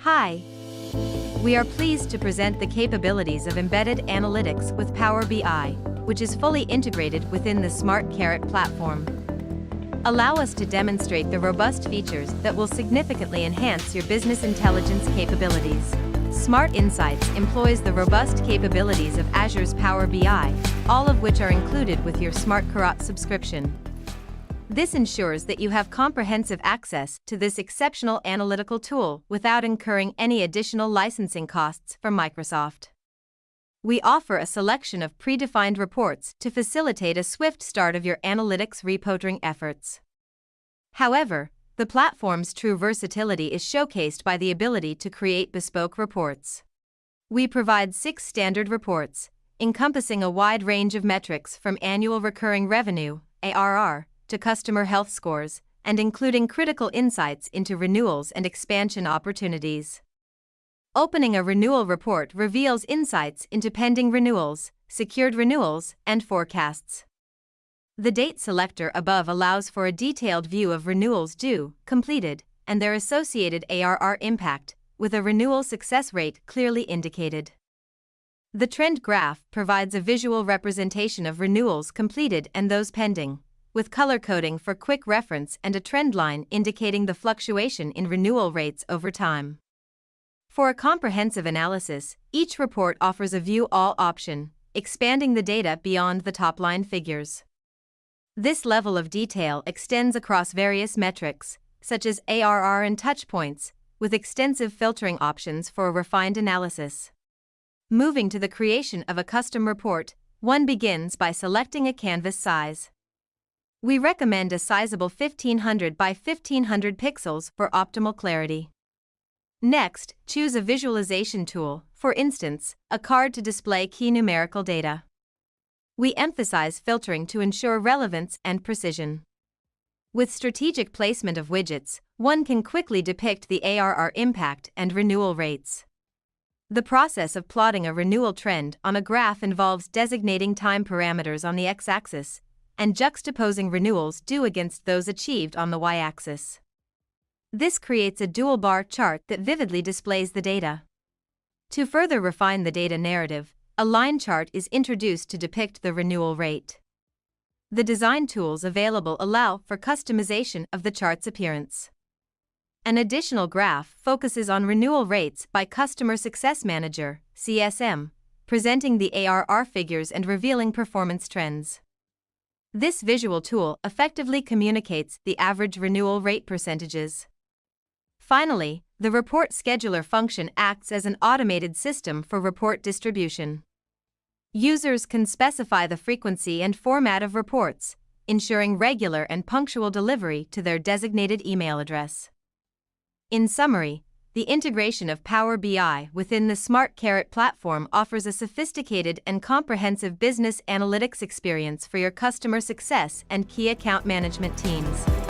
Hi! We are pleased to present the capabilities of embedded analytics with Power BI, which is fully integrated within the Smart Carrot platform. Allow us to demonstrate the robust features that will significantly enhance your business intelligence capabilities. Smart Insights employs the robust capabilities of Azure's Power BI, all of which are included with your Smart Carrot subscription. This ensures that you have comprehensive access to this exceptional analytical tool without incurring any additional licensing costs from Microsoft. We offer a selection of predefined reports to facilitate a swift start of your analytics reporting efforts. However, the platform's true versatility is showcased by the ability to create bespoke reports. We provide 6 standard reports, encompassing a wide range of metrics from annual recurring revenue, ARR, to customer health scores, and including critical insights into renewals and expansion opportunities. Opening a renewal report reveals insights into pending renewals, secured renewals, and forecasts. The date selector above allows for a detailed view of renewals due, completed, and their associated ARR impact, with a renewal success rate clearly indicated. The trend graph provides a visual representation of renewals completed and those pending, with color coding for quick reference and a trend line indicating the fluctuation in renewal rates over time. For a comprehensive analysis, each report offers a View All option, expanding the data beyond the top-line figures. This level of detail extends across various metrics, such as ARR and touchpoints, with extensive filtering options for a refined analysis. Moving to the creation of a custom report, one begins by selecting a canvas size. We recommend a sizable 1500 by 1500 pixels for optimal clarity. Next, choose a visualization tool, for instance, a card to display key numerical data. We emphasize filtering to ensure relevance and precision. With strategic placement of widgets, one can quickly depict the ARR impact and renewal rates. The process of plotting a renewal trend on a graph involves designating time parameters on the x-axis and juxtaposing renewals due against those achieved on the y-axis. This creates a dual bar chart that vividly displays the data. To further refine the data narrative, a line chart is introduced to depict the renewal rate. The design tools available allow for customization of the chart's appearance. An additional graph focuses on renewal rates by Customer Success Manager, CSM, presenting the ARR figures and revealing performance trends. This visual tool effectively communicates the average renewal rate percentages. Finally, the report scheduler function acts as an automated system for report distribution. Users can specify the frequency and format of reports, ensuring regular and punctual delivery to their designated email address. In summary, the integration of Power BI within the Smart Carrot platform offers a sophisticated and comprehensive business analytics experience for your customer success and key account management teams.